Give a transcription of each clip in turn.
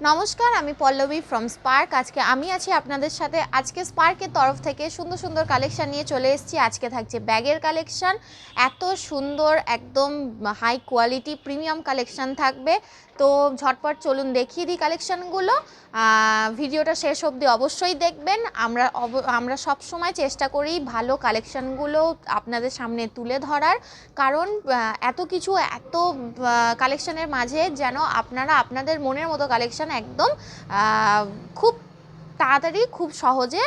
নমস্কার, আমি Pallavi from spark. আজকে আমি আছি আপনাদের সাথে। আজকে স্পার্কের তরফ থেকে সুন্দর সুন্দর কালেকশান নিয়ে চলে এসেছি। আজকে থাকছে ব্যাগের কালেকশান, এত সুন্দর একদম হাই কোয়ালিটি প্রিমিয়াম কালেকশান থাকবে। তো ঝটপট চলুন দেখিয়ে দিই কালেকশানগুলো। ভিডিওটা শেষ অবধি অবশ্যই দেখবেন। আমরা সব সময় চেষ্টা করি ভালো কালেকশানগুলো আপনাদের সামনে তুলে ধরার, কারণ এত কালেকশানের মাঝে যেন আপনারা আপনাদের মনের মতো কালেকশান একদম খুব তাড়াতাড়ি খুব সহজে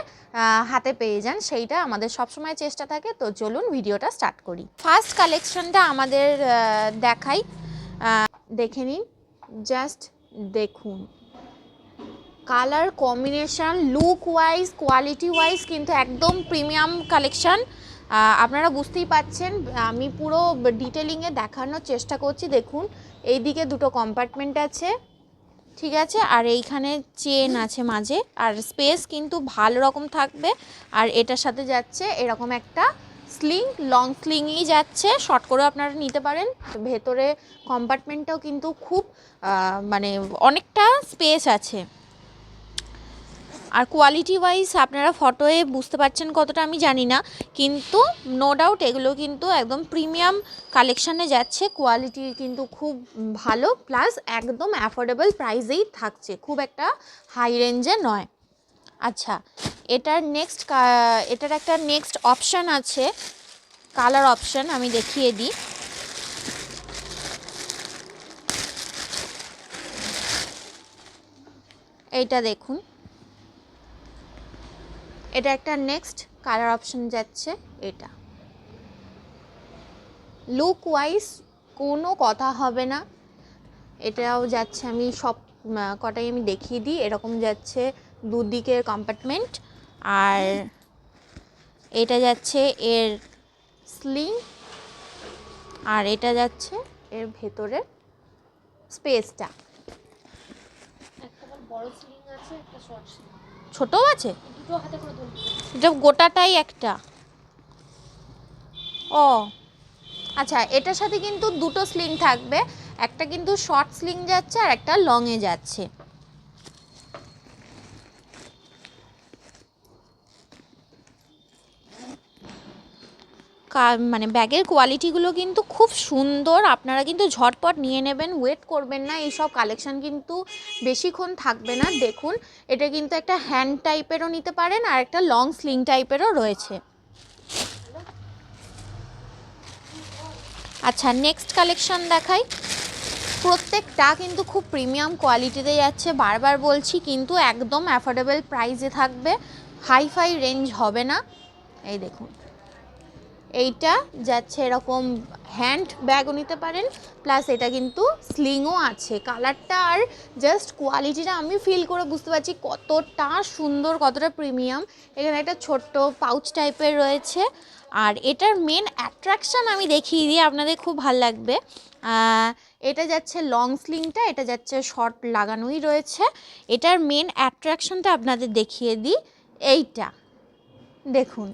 হাতে পেয়ে যান, সেইটা আমাদের সবসময় চেষ্টা থাকে। তো চলুন ভিডিওটা স্টার্ট করি। ফার্স্ট কালেকশানটা আমাদের দেখাই, দেখে নিন, জাস্ট দেখুন colour combination, look wise, quality wise কিন্তু একদম প্রিমিয়াম কালেকশান। আপনারা বুঝতেই পাচ্ছেন, আমি পুরো ডিটেলিংয়ে দেখানোর চেষ্টা করছি। দেখুন এইদিকে দুটো কম্পার্টমেন্ট আছে, ঠিক আছে, আর এইখানে চেন আছে মাঝে, আর স্পেস কিন্তু ভালো রকম থাকবে। আর এটার সাথে যাচ্ছে এরকম একটা স্লিং, লং স্লিংই যাচ্ছে, শর্ট করেও আপনারা নিতে পারেন। ভেতরে কম্পার্টমেন্টটাও কিন্তু খুব মানে অনেকটা স্পেস আছে। আর কোয়ালিটি ওয়াইজ আপনারা ফটোয়ে বুঝতে পারছেন কতটা আমি জানি না, কিন্তু নো ডাউট এগুলো কিন্তু একদম প্রিমিয়াম কালেকশানে যাচ্ছে। কোয়ালিটি কিন্তু খুব ভালো, প্লাস একদম অ্যাফোর্ডেবল প্রাইসেই থাকছে, খুব একটা হাই রেঞ্জে নয়। আচ্ছা, এটার একটা নেক্সট অপশান আছে, কালার অপশান আমি দেখিয়ে দিই। এইটা দেখুন, এটা একটা নেক্সট কালার অপশান যাচ্ছে। এটা লুক ওয়াইজ কোনো কথা হবে না, এটাও যাচ্ছে, আমি সব কটাই আমি দেখিয়ে দিই। এরকম যাচ্ছে দুদিকের কম্পার্টমেন্ট, আর এটা যাচ্ছে এর স্লিং, আর এটা যাচ্ছে এর ভেতরের স্পেসটা। ছোটও আছে, এটা গোটাটাই একটা। ও আচ্ছা, এটার সাথে কিন্তু দুটো স্লিং থাকবে, একটা কিন্তু শর্ট স্লিং যাচ্ছে আর একটা লংয়ে যাচ্ছে। মানে ব্যাগের কোয়ালিটিগুলো কিন্তু খুব সুন্দর, আপনারা কিন্তু ঝটপট নিয়ে নেবেন, ওয়েট করবেন না। এইসব কালেকশান কিন্তু বেশিক্ষণ থাকবে না। দেখুন এটা কিন্তু একটা হ্যান্ড টাইপেরও নিতে পারেন, আর একটা লং স্লিং টাইপেরও রয়েছে। আচ্ছা, নেক্সট কালেকশান দেখাই। প্রত্যেকটা কিন্তু খুব প্রিমিয়াম কোয়ালিটিতে যাচ্ছে, বারবার বলছি, কিন্তু একদম অ্যাফোর্ডেবল প্রাইসে থাকবে, হাই রেঞ্জ হবে না। এই দেখুন, এইটা যাচ্ছে এরকম হ্যান্ড ব্যাগও নিতে পারেন, প্লাস এটা কিন্তু স্লিংও আছে। কালারটা আর জাস্ট কোয়ালিটিটা আমি ফিল করে বুঝতে পারছি কতটা সুন্দর, কতটা প্রিমিয়াম। এখানে একটা ছোট্ট পাউচ টাইপের রয়েছে, আর এটার মেন অ্যাট্রাকশান আমি দেখিয়ে দিই, আপনাদের খুব ভালো লাগবে। এটা যাচ্ছে লং স্লিংটা, এটা যাচ্ছে শর্ট লাগানোই রয়েছে। এটার মেন অ্যাট্রাকশানটা আপনাদের দেখিয়ে দিই। এইটা দেখুন,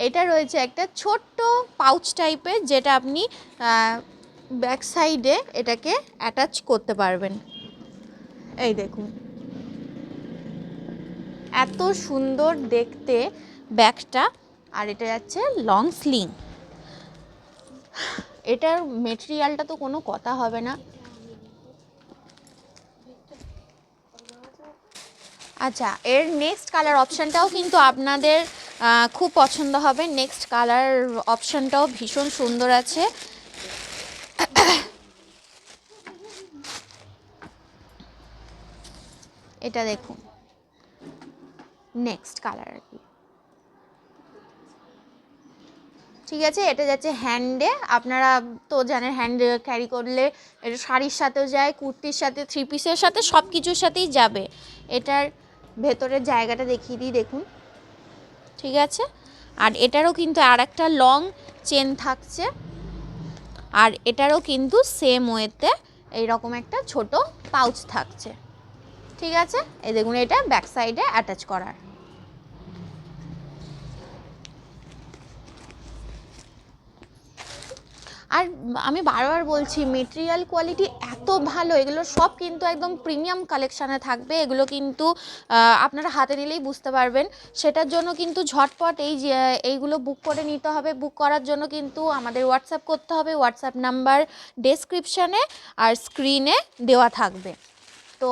এটা রয়েছে একটা ছোট্ট পাউচ টাইপের, যেটা আপনি ব্যাক সাইডে এটাকে অ্যাটাচ করতে পারবেন। এই দেখুন, এত সুন্দর দেখতে ব্যাগটা, আর এটা যাচ্ছে লং স্লিং। এটার মেটেরিয়ালটা তো কোনো কথা হবে না। আচ্ছা, এর নেক্সট কালার অপশানটাও কিন্তু আপনাদের খুব পছন্দ হবে। নেক্সট কালার অপশানটাও ভীষণ সুন্দর আছে। এটা দেখুন, নেক্সট কালার আর কি, ঠিক আছে। এটা যাচ্ছে হ্যান্ডে, আপনারা তো জানেন হ্যান্ড ক্যারি করলে এটা শাড়ির সাথেও যায়, কুর্তির সাথে, থ্রি পিসের সাথে, সব কিছুর সাথেই যাবে। এটার ভেতরের জায়গাটা দেখিয়ে দিই, দেখুন, ঠিক আছে। আর এটারও কিন্তু আর একটা লং চেন থাকছে, আর এটারও কিন্তু সেম ওয়েতে এইরকম একটা ছোট পাউচ থাকছে, ঠিক আছে। এই দেখুন, এটা ব্যাক সাইডে অ্যাটাচ করার। আর আমি বারবার বলছি মেটেরিয়াল কোয়ালিটি এত ভালো, এগুলো সব কিন্তু একদম প্রিমিয়াম কালেকশানে থাকবে। এগুলো কিন্তু আপনারা হাতে নিলেই বুঝতে পারবেন। সেটার জন্য কিন্তু ঝটপট এইগুলো বুক করে নিতে হবে। বুক করার জন্য কিন্তু আমাদের হোয়াটসঅ্যাপ করতে হবে। হোয়াটসঅ্যাপ নাম্বার ডেসক্রিপশানে আর স্ক্রিনে দেওয়া থাকবে। তো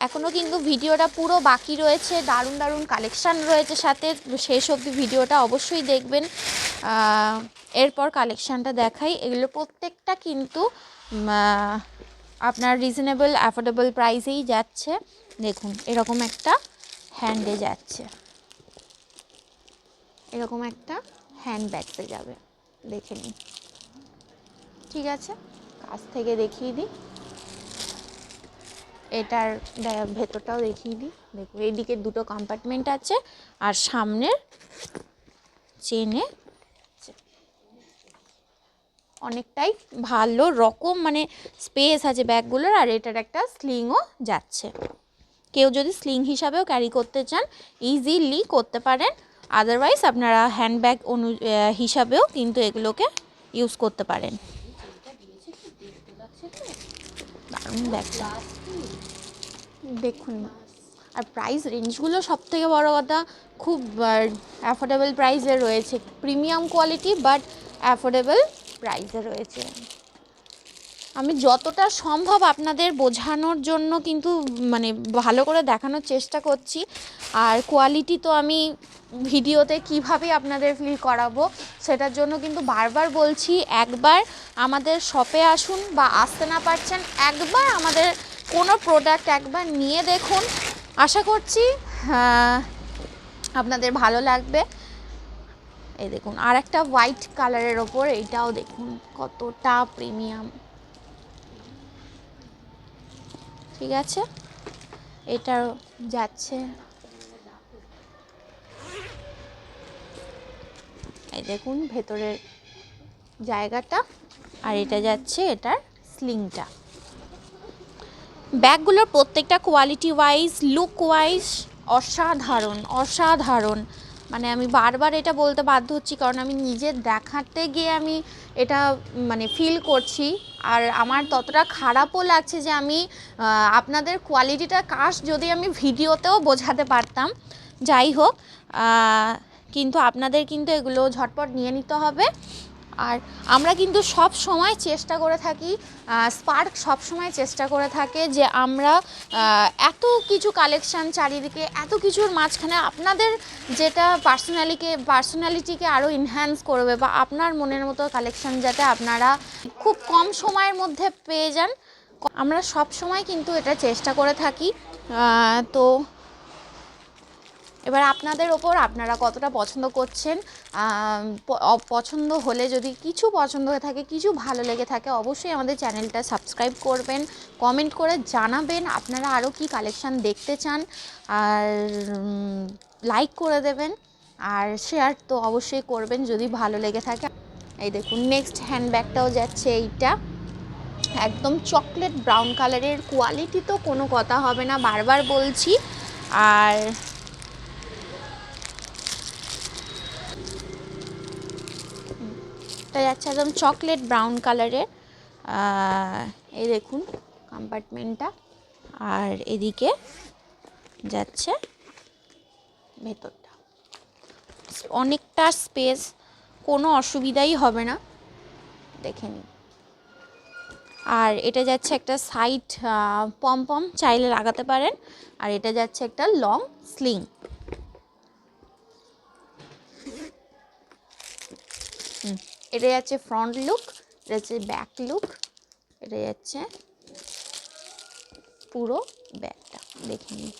এখনও কিন্তু ভিডিওটা পুরো বাকি রয়েছে, দারুণ দারুণ কালেকশান রয়েছে সাথে, শেষ অবধি ভিডিওটা অবশ্যই দেখবেন। এরপর কালেকশানটা দেখাই। এগুলো প্রত্যেকটা কিন্তু আপনার রিজনেবল অ্যাফোর্ডেবল প্রাইসেই যাচ্ছে। দেখুন এরকম একটা হ্যান্ডে যাচ্ছে, এরকম একটা হ্যান্ড ব্যাগসে যাবে, দেখে নিন। ঠিক আছে, কাছ থেকে দেখিয়ে দিই, এটার ভেতরটাও দেখিয়ে দিই। দেখুন এইদিকে দুটো কম্পার্টমেন্ট আছে আর সামনের চেনে অনেকটাই ভালো রকম মানে স্পেস আছে ব্যাগগুলোর। আর এটার একটা স্লিংও যাচ্ছে, কেউ যদি স্লিং হিসাবেও ক্যারি করতে চান ইজিলি করতে পারেন। আদারওয়াইজ আপনারা হ্যান্ডব্যাগ হিসাবেও কিন্তু এগুলোকে ইউজ করতে পারেন। দারুণ ব্যাগটা দেখুন। আর প্রাইস রেঞ্জগুলো সবথেকে বড় কথা খুব অ্যাফোর্ডেবল প্রাইসে রয়েছে, প্রিমিয়াম কোয়ালিটি বাট অ্যাফোর্ডেবল প্রাইসে রয়েছে। আমি যতটা সম্ভব আপনাদের বোঝানোর জন্য কিন্তু মানে ভালো করে দেখানোর চেষ্টা করছি। আর কোয়ালিটি তো আমি ভিডিওতে কিভাবে আপনাদের ফিল করাবো সেটার জন্য কিন্তু বারবার বলছি, একবার আমাদের শপে আসুন, বা আসতে না পারছেন একবার আমাদের কোনো প্রোডাক্ট একবার নিয়ে দেখুন। আশা করছি আপনাদের ভালো লাগবে। এই দেখুন আর একটা হোয়াইট কালারের ওপর, এইটাও দেখুন কতটা প্রিমিয়াম। ঠিক আছে, এটার যাচ্ছে, এই দেখুন ভেতরের জায়গাটা, আর এটা যাচ্ছে এটার স্লিংটা। ব্যাগগুলোর প্রত্যেকটা কোয়ালিটি ওয়াইজ, লুক ওয়াইজ অসাধারণ অসাধারণ। মানে আমি বারবার এটা বলতে বাধ্য হচ্ছি, কারণ আমি নিজে দেখাতে গিয়ে আমি এটা মানে ফিল করছি। আর আমার ততটা খারাপও লাগছে যে আমি আপনাদের কোয়ালিটিটা কাশ যদি আমি ভিডিওতেও বোঝাতে পারতাম। যাই হোক, কিন্তু আপনাদের কিন্তু এগুলো ঝটপট নিয়ে নিতে হবে। আর আমরা কিন্তু সব সময় চেষ্টা করে থাকি, স্পার্ক সব সময় চেষ্টা করে থাকে যে আমরা এত কিছু কালেকশান চারিদিকে, এত কিছুর মাঝখানে আপনাদের যেটা পার্সোনালিটিকে আরও এনহ্যান্স করবে, বা আপনার মনের মতো কালেকশান যাতে আপনারা খুব কম সময়ের মধ্যে পেয়ে যান, আমরা সব সময় কিন্তু এটা চেষ্টা করে থাকি। তো এবার আপনাদের ওপর আপনারা কতটা পছন্দ করছেন। পছন্দ হলে, যদি কিছু পছন্দ হয়ে থাকে, কিছু ভালো লেগে থাকে, অবশ্যই আমাদের চ্যানেলটা সাবস্ক্রাইব করবেন, কমেন্ট করে জানাবেন আপনারা আরও কি কালেকশান দেখতে চান, আর লাইক করে দেবেন, আর শেয়ার তো অবশ্যই করবেন যদি ভালো লেগে থাকে। এই দেখুন নেক্সট হ্যান্ডব্যাগটাও যাচ্ছে, এইটা একদম চকলেট ব্রাউন কালারের, কোয়ালিটি তো কোনো কথা হবে না, বারবার বলছি। আর এটা যাচ্ছে একদম চকলেট ব্রাউন কালারের। এই দেখুন কম্পার্টমেন্টটা, আর এদিকে যাচ্ছে ভেতরটা, অনেকটা স্পেস, কোনো অসুবিধাই হবে না, দেখে নিন। আর এটা যাচ্ছে একটা সাইড পম চাইলে লাগাতে পারেন, আর এটা যাচ্ছে একটা লং স্লিং। এটা যাচ্ছে ফ্রন্ট লুক, এটা যাচ্ছে ব্যাক লুক, এটা যাচ্ছে পুরো ব্যাগটা, দেখে নিন।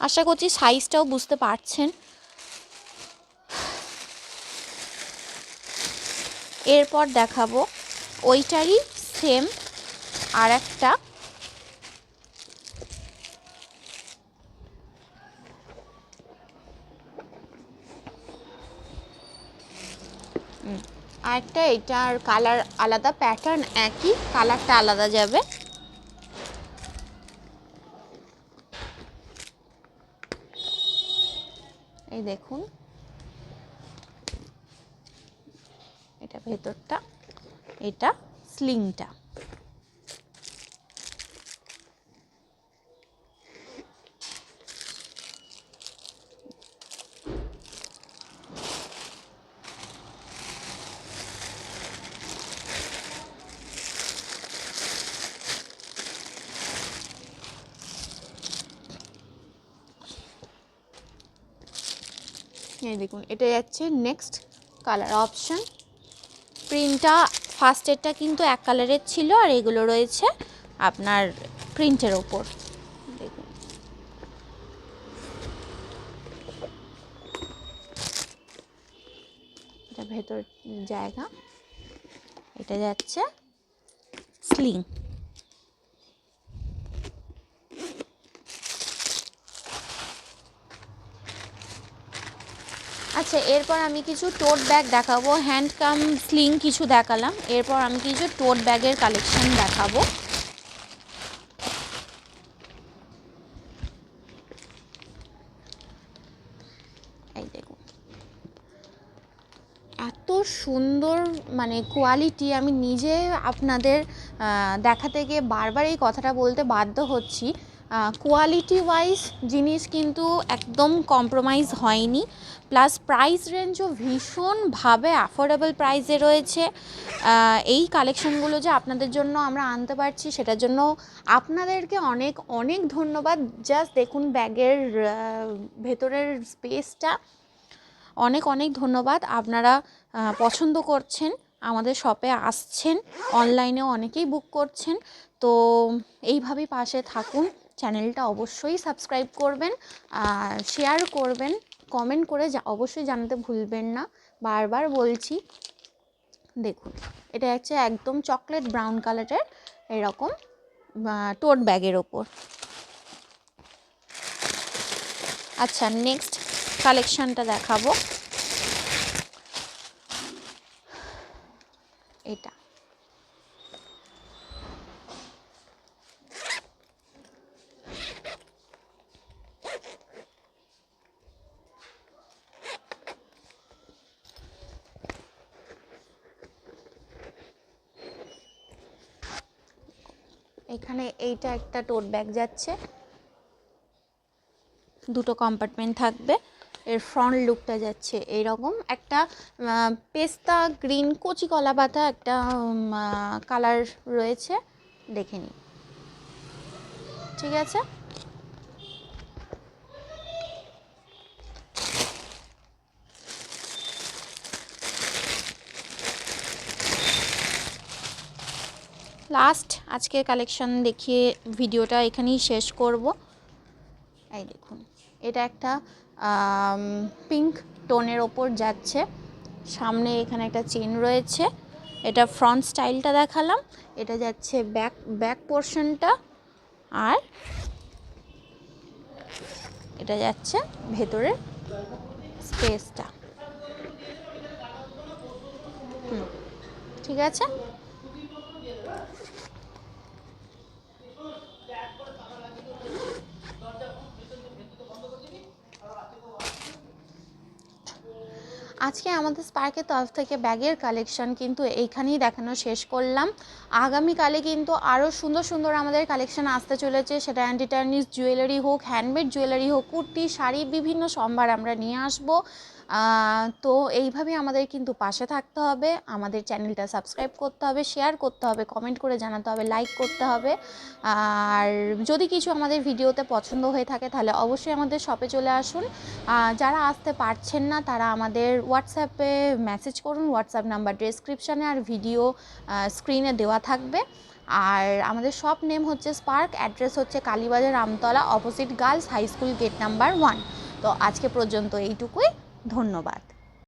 আশা করছি সাইজটাও বুঝতে পারছেন। এরপর দেখাবো ওইটারই সেম আর একটা, আরেকটা, এটার কালার আলাদা, প্যাটার্ন একই, কালারটা আলাদা যাবে। এই দেখুন এটা ভেতরটা, এটা স্লিংটা। এই দেখুন, এটা যাচ্ছে নেক্সট কালার অপশন। প্রিন্টটা ফার্স্টেরটা কিন্তু এক কালারের ছিল, আর এগুলো রয়েছে আপনার প্রিন্টের ওপর। দেখুন, এটা ভেতর জায়গা, এটা যাচ্ছে স্লিং। আচ্ছা, এরপর আমি কিছু টোট ব্যাগ দেখাবো। হ্যান্ড কাম স্লিং কিছু দেখালাম, এরপর আমি কিছু টোট ব্যাগের কালেকশন দেখাবো। এই দেখুন, এত সুন্দর মানে কোয়ালিটি, আমি নিজে আপনাদের দেখাতে গিয়ে বারবার এই কথাটা বলতে বাধ্য হচ্ছি। কোয়ালিটি ওয়াইজ জিনিস কিন্তু একদম কম্প্রোমাইজ হয়নি, প্লাস প্রাইস রেঞ্জও ভীষণভাবে অ্যাফোর্ডেবল প্রাইসে রয়েছে। এই কালেকশনগুলো যে আপনাদের জন্য আমরা আনতে পারছি, সেটার জন্য আপনাদেরকে অনেক অনেক ধন্যবাদ। জাস্ট দেখুন ব্যাগের ভেতরের স্পেসটা, অনেক অনেক ধন্যবাদ। আপনারা পছন্দ করছেন, আমাদের শপে আসছেন, অনলাইনেও অনেকেই বুক করছেন। তো এইভাবেই পাশে থাকুন, চ্যানেলটা অবশ্যই সাবস্ক্রাইব করবেন, শেয়ার করবেন, কমেন্ট করে অবশ্যই জানাতে ভুলবেন না, বারবার বলছি। দেখুন, এটা হচ্ছে একদম চকলেট ব্রাউন কালারের এরকম টোট ব্যাগের ওপর। আচ্ছা, নেক্সট কালেকশানটা দেখাবো। এটা এখানে এইটা একটা টোট ব্যাগ যাচ্ছে, দুটো কম্পার্টমেন্ট থাকবে। এর ফ্রন্ট লুকটা যাচ্ছে এইরকম একটা পেস্তা গ্রিন কচি কলা পাতা একটা কালার রয়েছে, দেখে নিন। ঠিক আছে, লাস্ট আজকের কালেকশন দেখিয়ে ভিডিওটা এখানেই শেষ করব। এই দেখুন, এটা একটা পিঙ্ক টোনের ওপর যাচ্ছে, সামনে এখানে একটা চেন রয়েছে। এটা ফ্রন্ট স্টাইলটা দেখালাম, এটা যাচ্ছে ব্যাক পোর্শনটা, আর এটা যাচ্ছে ভেতরের স্পেসটা। ঠিক আছে, আজকে আমাদের স্পার্কের তরফ থেকে ব্যাগের কালেকশন কিন্তু এইখানেই দেখানো শেষ করলাম। আগামীকালে কিন্তু আরও সুন্দর সুন্দর আমাদের কালেকশন আসতে চলেছে, সেটা অ্যান্টিটার্নিস জুয়েলারি হোক, হ্যান্ডমেড জুয়েলারি হোক, কুর্তি, শাড়ি, বিভিন্ন সম্ভার আমরা নিয়ে আসবো। তো এইভাবেই আমাদের কিন্তু পাশে থাকতে হবে, আমাদের চ্যানেলটা সাবস্ক্রাইব করতে হবে, শেয়ার করতে হবে, কমেন্ট করে জানাতে হবে, লাইক করতে হবে। আর যদি কিছু আমাদের ভিডিওতে পছন্দ হয়ে থাকে তাহলে অবশ্যই আমাদের শপে চলে আসুন। যারা আসতে পারছেন না তারা আমাদের হোয়াটসঅ্যাপে মেসেজ করুন, হোয়াটসঅ্যাপ নাম্বার ডেসক্রিপশানে আর ভিডিও স্ক্রিনে দেওয়া থাকবে। আর আমাদের শপ নেম হচ্ছে স্পার্ক, অ্যাড্রেস হচ্ছে Kalibazar Amtala, opposite girls high school, gate number 1। তো আজকে পর্যন্ত এইটুকুই, ধন্যবাদ।